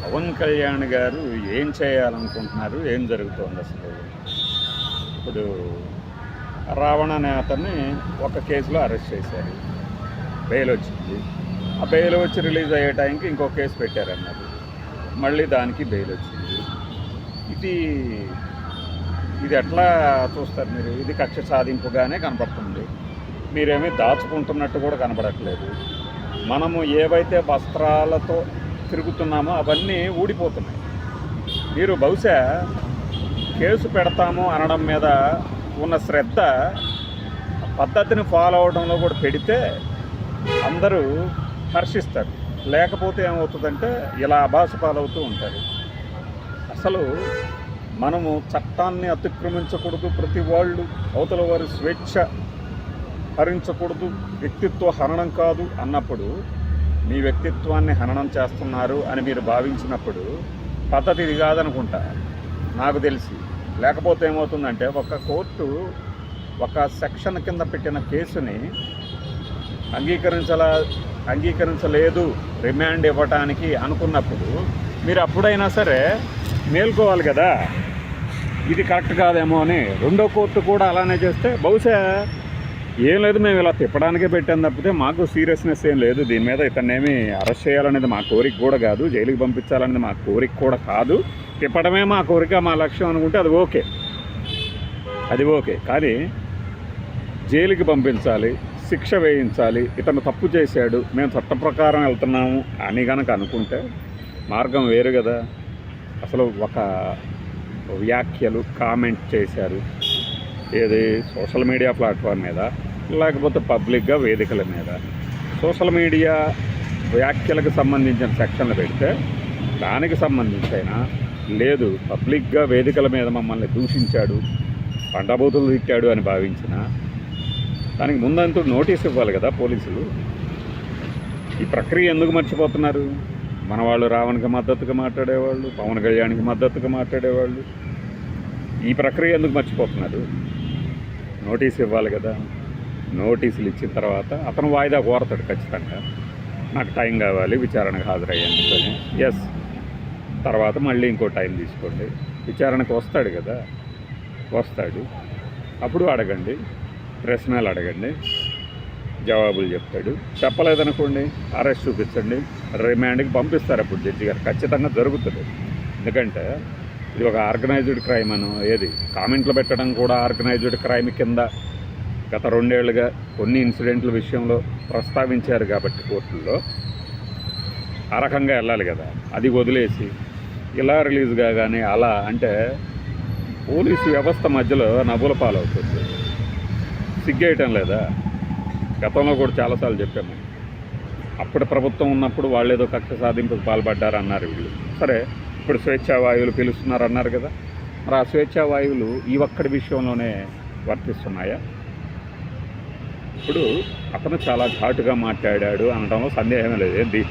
పవన్ కళ్యాణ్ గారు ఏం చేయాలనుకుంటున్నారు? ఏం జరుగుతోంది అసలు? ఇప్పుడు రావణ అనే అతన్ని ఒక కేసులో అరెస్ట్ చేశారు, బెయిల్ వచ్చింది. ఆ బెయిల్ వచ్చి రిలీజ్ అయ్యే టైంకి ఇంకో కేసు పెట్టారన్నారు, మళ్ళీ దానికి బెయిల్ వచ్చింది. ఇది ఇది ఎట్లా చూస్తారు మీరు? ఇది కక్ష సాధింపుగానే కనపడుతుంది. మీరేమీ దాచుకుంటున్నట్టు కూడా కనపడట్లేదు. మనము ఏవైతే వస్త్రాలతో తిరుగుతున్నామో అవన్నీ ఊడిపోతున్నాయి. మీరు బహుశా కేసు పెడతాము అనడం మీద ఉన్న శ్రద్ధ పద్ధతిని ఫాలో అవడంలో కూడా పెడితే అందరూ హర్షిస్తారు. లేకపోతే ఏమవుతుందంటే ఇలా అభాస పాలవుతూ ఉంటారు. అసలు మనము చట్టాన్ని అతిక్రమించకూడదు, ప్రతి వాళ్ళు అవతల వారి స్వేచ్ఛ హరించకూడదు, వ్యక్తిత్వ హననం కాదు అన్నప్పుడు మీ వ్యక్తిత్వాన్ని హననం చేస్తున్నారు అని మీరు భావించినప్పుడు పద్ధతి ఇది కాదనుకుంటా నాకు తెలిసి. లేకపోతే ఏమవుతుందంటే ఒక కోర్టు ఒక సెక్షన్ కింద పెట్టిన కేసుని అంగీకరించలేదు రిమాండ్ ఇవ్వటానికి అనుకున్నప్పుడు మీరు అప్పుడైనా సరే మేల్కోవాలి కదా, ఇది కరెక్ట్ కాదేమో అని. రెండో కోర్టు కూడా అలానే చేస్తే బహుశా ఏం లేదు, మేము ఇలా తిప్పడానికే పెట్టాం తప్పితే మాకు సీరియస్నెస్ ఏం లేదు దీని మీద, ఇతన్నేమి అరెస్ట్ చేయాలనేది మా కోరిక కూడా కాదు, జైలుకి పంపించాలనేది మా కోరిక కూడా కాదు, తిప్పడమే మా కోరిక, మా లక్ష్యం అనుకుంటే అది ఓకే. కానీ జైలుకి పంపించాలి, శిక్ష వేయించాలి, ఇతను తప్పు చేశాడు, మేము చట్ట ప్రకారం వెళ్తున్నాము అని కనుక అనుకుంటే మార్గం వేరు కదా. అసలు ఒక వ్యాఖ్యలు కామెంట్ చేశారు, ఏది సోషల్ మీడియా ప్లాట్ఫామ్ మీద లేకపోతే పబ్లిక్గా వేదికల మీద. సోషల్ మీడియా వ్యాఖ్యలకు సంబంధించిన సెక్షన్లు పెడితే దానికి సంబంధించైనా లేదు, పబ్లిక్గా వేదికల మీద మమ్మల్ని దూషించాడు, పండబూతులు తిట్టాడు అని భావించిన దానికి ముందంటూ నోటీస్ ఇవ్వాలి కదా పోలీసులు. ఈ ప్రక్రియ ఎందుకు మర్చిపోతున్నారు? మన వాళ్ళు రావణ్కి మద్దతుగా మాట్లాడేవాళ్ళు, పవన్ కళ్యాణ్కి మద్దతుగా మాట్లాడేవాళ్ళు, ఈ ప్రక్రియ ఎందుకు మర్చిపోతున్నారు? నోటీస్ ఇవ్వాలి కదా. నోటీసులు ఇచ్చిన తర్వాత అతను వాయిదా కోరతాడు ఖచ్చితంగా, నాకు టైం కావాలి విచారణకు హాజరయ్యాను. ఎస్, తర్వాత మళ్ళీ ఇంకో టైం తీసుకోండి, విచారణకు వస్తాడు కదా, వస్తాడు, అప్పుడు అడగండి, ప్రశ్నలు అడగండి, జవాబులు చెప్తాడు. చెప్పలేదనుకోండి అరెస్ట్ చూపించండి, రిమాండ్కి పంపిస్తారు. అప్పుడు జడ్జి గారు ఖచ్చితంగా జరుగుతుంది. ఎందుకంటే ఇది ఒక ఆర్గనైజ్డ్ క్రైమ్ అని ఏది కామెంట్లు పెట్టడం కూడా ఆర్గనైజ్డ్ క్రైమ్ కింద గత 2 ఏళ్లుగా కొన్ని ఇన్సిడెంట్ల విషయంలో ప్రస్తావించారు కాబట్టి కోర్టుల్లో ఆ రకంగా వెళ్ళాలి కదా. అది వదిలేసి ఇలా రిలీజ్ కాగానే అలా అంటే పోలీసు వ్యవస్థ మధ్యలో నవ్వుల పాలవుతుంది. సిగ్గేయటం లేదా? గతంలో కూడా చాలాసార్లు చెప్పాము, అప్పుడు ప్రభుత్వం ఉన్నప్పుడు వాళ్ళు ఏదో కక్ష సాధింపుకు పాల్పడ్డారు అన్నారు వీళ్ళు. సరే, ఇప్పుడు స్వేచ్ఛా వాయువులు పిలుస్తున్నారు అన్నారు కదా, మరి ఆ స్వేచ్ఛా వాయువులు ఈ ఒక్కడి విషయంలోనే వర్తిస్తున్నాయా? ఇప్పుడు అతను చాలా ఘాటుగా మాట్లాడాడు అనడంలో సందేహమే లేదు. ఏంటి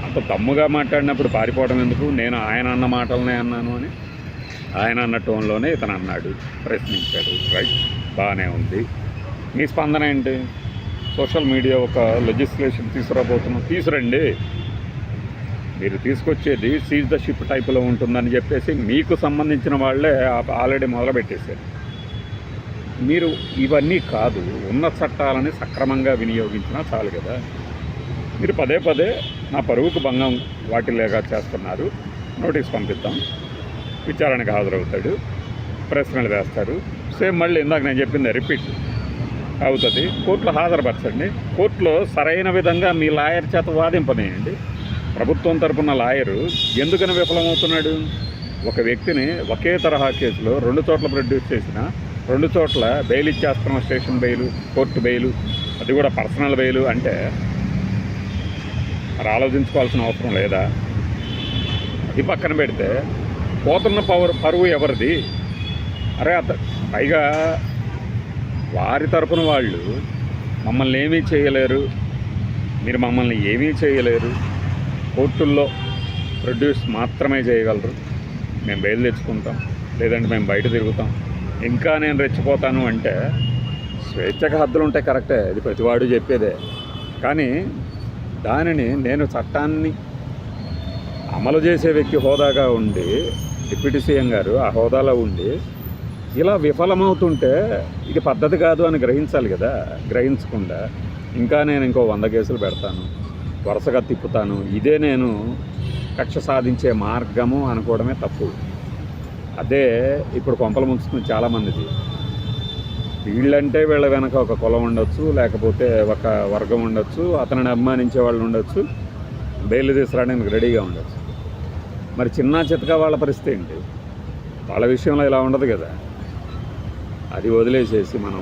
అంత దమ్ముగా మాట్లాడినప్పుడు పారిపోవడం ఎందుకు? నేను ఆయన అన్న మాటలనే అన్నాను అని ఆయన అన్న టోన్లోనే ఇతను అన్నాడు, ప్రశ్నించాడు. రైట్, బాగానే ఉంది. మీ స్పందన ఏంటి? సోషల్ మీడియా ఒక లెజిస్లేషన్ తీసుకురాబోతున్నాం, తీసురండి. మీరు తీసుకొచ్చేది సీజ్ ద షిప్ టైపులో ఉంటుందని చెప్పేసి మీకు సంబంధించిన వాళ్ళే ఆల్రెడీ మొదలుపెట్టేశారు. మీరు ఇవన్నీ కాదు, ఉన్న చట్టాలని సక్రమంగా వినియోగించినా చాలు కదా. మీరు పదే పదే నా పరువుకు భంగం వాటిల్లేగా చేస్తున్నారు, నోటీస్ పంపిద్దాం, విచారణకు హాజరవుతాడు, ప్రశ్నలు వేస్తారు, సేమ్ మళ్ళీ ఇందాక నేను చెప్పింది రిపీట్ అవుతుంది. కోర్టులో హాజరుపరచండి, కోర్టులో సరైన విధంగా మీ లాయర్ చేత వాదింపనేయండి. ప్రభుత్వం తరపున లాయరు ఎందుకని విఫలమవుతున్నాడు? ఒక వ్యక్తిని ఒకే తరహా కేసులో 2 చోట్ల ప్రొడ్యూస్ చేసిన, 2 చోట్ల బెయిల్ ఇచ్చేస్తున్నాం, స్టేషన్ బెయిలు, కోర్టు బెయిలు, అది కూడా పర్సనల్ బెయిలు అంటే మరి ఆలోచించుకోవాల్సిన అవసరం లేదా? అది పక్కన పెడితే పోతున్న పరువు ఎవరిది? అరే పైగా వారి తరపున వాళ్ళు మమ్మల్ని ఏమీ చేయలేరు, మీరు మమ్మల్ని ఏమీ చేయలేరు, కోర్టుల్లో ప్రొడ్యూస్ మాత్రమే చేయగలరు, మేము బెయిల్ తెచ్చుకుంటాం, లేదంటే మేము బయట తిరుగుతాం, ఇంకా నేను రెచ్చిపోతాను అంటే స్వేచ్ఛకు హద్దులు ఉంటాయి, కరెక్టే, ఇది ప్రతివాడు చెప్పేదే. కానీ దానిని నేను చట్టాన్ని అమలు చేసే వ్యక్తి హోదాగా ఉండి, డిప్యూటీ సీఎం గారు ఆ హోదాలో ఉండి ఇలా విఫలమవుతుంటే ఇది పద్ధతి కాదు అని గ్రహించాలి కదా. గ్రహించకుండా ఇంకా నేను ఇంకో 100 కేసులు పెడతాను, వరుసగా తిప్పుతాను, ఇదే నేను కక్ష సాధించే మార్గము అనుకోవడమే తప్పు. అదే ఇప్పుడు కొంపలు ముంచుతుంది చాలామందిది. వీళ్ళంటే వీళ్ళ వెనక ఒక కులం ఉండొచ్చు, లేకపోతే ఒక వర్గం ఉండొచ్చు, అతనిని అభిమానించే వాళ్ళు ఉండొచ్చు, బెయిల్ తీసుకురావడానికి రెడీగా ఉండొచ్చు. మరి చిన్న చితక వాళ్ళ పరిస్థితి ఏంటి? వాళ్ళ విషయంలో ఇలా ఉండదు కదా. అది వదిలేసేసి మనం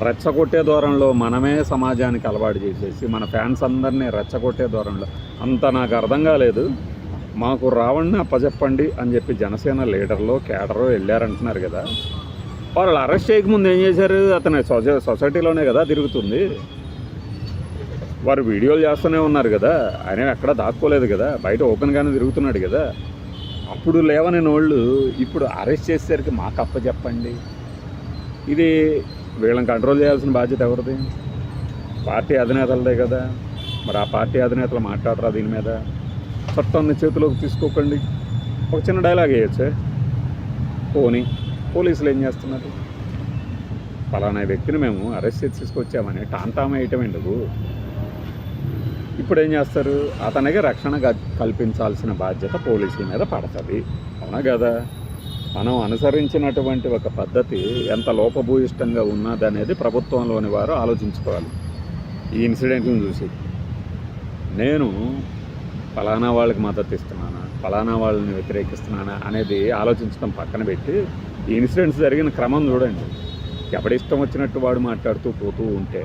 రెచ్చగొట్టే దూరంలో మనమే సమాజానికి అలవాటు చేసేసి మన ఫ్యాన్స్ అందరినీ రెచ్చగొట్టే దూరంలో అంత నాకు అర్థం కాలేదు. మాకు రావణ్ణి అప్పచెప్పండి అని చెప్పి జనసేన లీడర్లు కేడరు వెళ్ళారంటున్నారు కదా. వాళ్ళు అరెస్ట్ చేయకముందు ఏం చేశారు? అతని సొసైటీలోనే కదా తిరుగుతుంది. వారు వీడియోలు చేస్తూనే ఉన్నారు కదా. ఆయన ఎక్కడ దాక్కోలేదు కదా, బయట ఓపెన్గానే తిరుగుతున్నాడు కదా. అప్పుడు లేవని వాళ్ళు ఇప్పుడు అరెస్ట్ చేసేసరికి మాకు అప్పచెప్పండి. ఇది వీళ్ళని కంట్రోల్ చేయాల్సిన బాధ్యత ఎవరిది? పార్టీ అధినేతలదే కదా. మరి ఆ పార్టీ అధినేతలు మాట్లాడరా దీని మీద? చట్టాన్ని చేతిలోకి తీసుకోకండి. ఒక చిన్న డైలాగ్ వేయచ్చే. పోలీసులు ఏం చేస్తున్నారు? ఫలానా వ్యక్తిని మేము అరెస్ట్ చేసి తీసుకొచ్చామని టాంటామ వేయటం ఎందుకు? ఇప్పుడు ఏం చేస్తారు? అతనికి రక్షణ కల్పించాల్సిన బాధ్యత పోలీసుల మీద పడుతుంది. అవునా కదా? మనం అనుసరించినటువంటి ఒక పద్ధతి ఎంత లోపభూయిష్టంగా ఉన్నదనేది ప్రభుత్వంలోని వారు ఆలోచించుకోవాలి. ఈ ఇన్సిడెంట్లను చూసి నేను ఫలానా వాళ్ళకి మద్దతు ఇస్తున్నానా, ఫలానా వాళ్ళని వ్యతిరేకిస్తున్నానా అనేది ఆలోచించడం పక్కన పెట్టి ఈ ఇన్సిడెంట్స్ జరిగిన క్రమం చూడండి. ఎవడిష్టం వచ్చినట్టు వాడు మాట్లాడుతూ పోతూ ఉంటే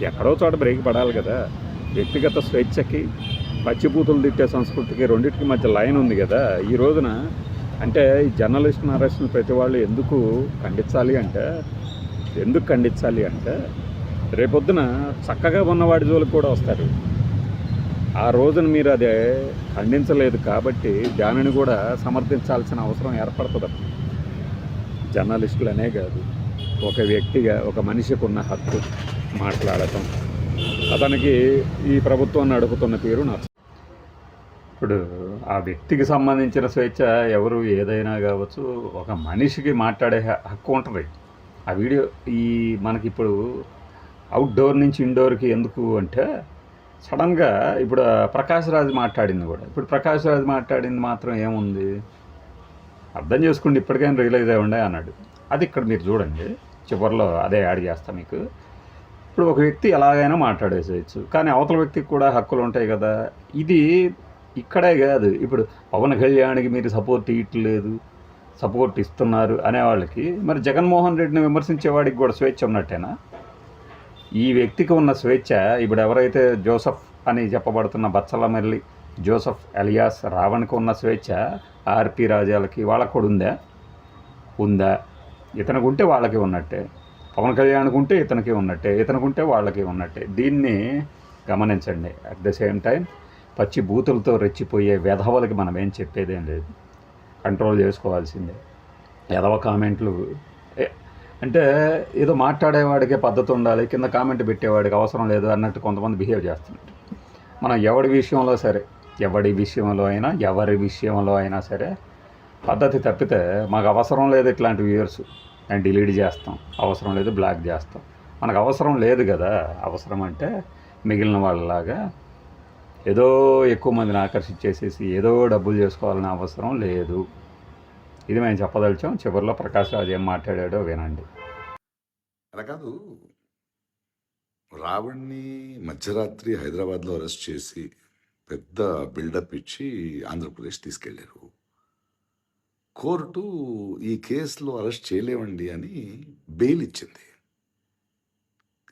ఎక్కడో చోట బ్రేక్ పడాలి కదా. వ్యక్తిగత స్వేచ్ఛకి, పచ్చిబూతులు తిట్టే సంస్కృతికి రెండింటికి మధ్య లైన్ ఉంది కదా. ఈ రోజున అంటే ఈ జర్నలిస్ట్ని అరెస్ట్ని ప్రతి వాళ్ళు ఎందుకు ఖండించాలి అంటే రేపొద్దున చక్కగా ఉన్నవాడి జోలికి కూడా వస్తారు. ఆ రోజున మీరు అదే ఖండించలేదు కాబట్టి దానిని కూడా సమర్థించాల్సిన అవసరం ఏర్పడుతుంది. జర్నలిస్టులనే కాదు, ఒక వ్యక్తిగా ఒక మనిషికి ఉన్న హక్కు మాట్లాడటం. అతనికి ఈ ప్రభుత్వం నడుపుతున్న తీరు నచ్చ. ఇప్పుడు ఆ వ్యక్తికి సంబంధించిన స్వేచ్ఛ ఎవరు ఏదైనా కావచ్చు, ఒక మనిషికి మాట్లాడే హక్కు ఉంటుంది. ఆ వీడియో మనకిప్పుడు అవుట్డోర్ నుంచి ఇండోర్కి ఎందుకు అంటే సడన్గా ఇప్పుడు ప్రకాష్ రాజ్ మాట్లాడింది కూడా. ఇప్పుడు ప్రకాష్ రాజ్ మాట్లాడింది మాత్రం ఏముంది? అర్థం చేసుకోండి, ఇప్పటికైనా రియలైజ్ అవ్వండి అన్నాడు. అది ఇక్కడ మీరు చూడండి, చివరిలో అదే యాడ్ చేస్తా మీకు. ఇప్పుడు ఒక వ్యక్తి ఎలాగైనా మాట్లాడేసేయచ్చు, కానీ అవతల వ్యక్తికి కూడా హక్కులు ఉంటాయి కదా. ఇది ఇక్కడే కాదు, ఇప్పుడు పవన్ కళ్యాణ్కి మీరు సపోర్ట్ ఇస్తున్నారు అనేవాళ్ళకి మరి జగన్మోహన్ రెడ్డిని విమర్శించేవాడికి కూడా స్వేచ్ఛ ఉన్నట్టేనా? ఈ వ్యక్తికి ఉన్న స్వేచ్ఛ ఇప్పుడు ఎవరైతే జోసఫ్ అని చెప్పబడుతున్న బచ్చలమల్లి జోసఫ్ ఎలియాస్ రావణ్కి ఉన్న స్వేచ్ఛ ఆర్పి రాజాలకి వాళ్ళకు కూడా ఉందా? ఇతనికి ఉంటే వాళ్ళకి ఉన్నట్టే, పవన్ కళ్యాణ్కి ఉంటే ఇతనికి ఉన్నట్టే, ఇతనికి ఉంటే వాళ్ళకి ఉన్నట్టే. దీన్ని గమనించండి. అట్ ద సేమ్ టైం పచ్చి బూతులతో రెచ్చిపోయే వెధవలకి మనం ఏం చెప్పేదేం లేదు, కంట్రోల్ చేసుకోవాల్సిందే. ఎదవ కామెంట్లు అంటే ఏదో మాట్లాడేవాడికే పద్ధతి ఉండాలి, కింద కామెంట్ పెట్టేవాడికి అవసరం లేదు అన్నట్టు కొంతమంది బిహేవ్ చేస్తున్నారు. మనం ఎవరి విషయంలో అయినా సరే పద్ధతి తప్పితే మాకు అవసరం లేదు ఇట్లాంటి వ్యూవర్స్ నేను డిలీట్ చేస్తాం, అవసరం లేదు బ్లాక్ చేస్తాం. మనకు అవసరం లేదు కదా. అవసరం అంటే మిగిలిన వాళ్ళలాగా ఏదో ఎక్కువ మందిని ఆకర్షించేసేసి ఏదో డబ్బులు చేసుకోవాలనే అవసరం లేదు. ఇది మేము చెప్పదలిచాం. చివరిలో ప్రకాష్ రాజ్ ఏం మాట్లాడాడో వినండి. అలా కాదు, రావణ్ణి మధ్యరాత్రి హైదరాబాద్లో అరెస్ట్ చేసి పెద్ద బిల్డప్ ఇచ్చి ఆంధ్రప్రదేశ్ తీసుకెళ్లారు. కోర్టు ఈ కేసులో అరెస్ట్ చేయలేవండి అని బెయిల్ ఇచ్చింది.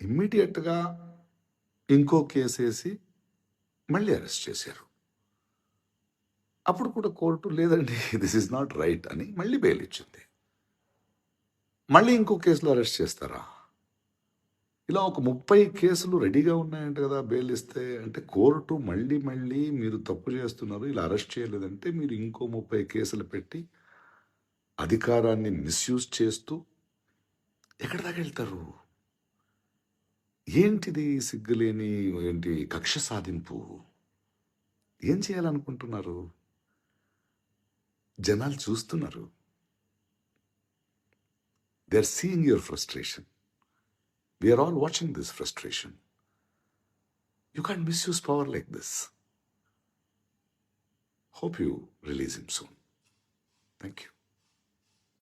ఇమ్మీడియట్గా ఇంకో కేసు వేసి మళ్ళీ అరెస్ట్ చేశారు. అప్పుడు కూడా కోర్టు లేదండి, దిస్ ఈజ్ నాట్ రైట్ అని మళ్ళీ బెయిల్ ఇచ్చింది. మళ్ళీ ఇంకో కేసులో అరెస్ట్ చేస్తారా? ఇలా ఒక 30 కేసులు రెడీగా ఉన్నాయంట కదా బెయిల్ ఇస్తే. అంటే కోర్టు మళ్ళీ మీరు తప్పు చేస్తున్నారు, ఇలా అరెస్ట్ చేయలేదంటే మీరు ఇంకో 30 కేసులు పెట్టి అధికారాన్ని మిస్యూజ్ చేస్తూ ఎక్కడి దాకా వెళ్తారు? ఏంటిది సిగ్గులేని కక్ష సాధింపు? ఏం చేయాలనుకుంటున్నారు? జనాలు చూస్తున్నారు. They are seeing your frustration. We are all watching this frustration. You can't misuse power like this. Hope you release him soon. Thank you.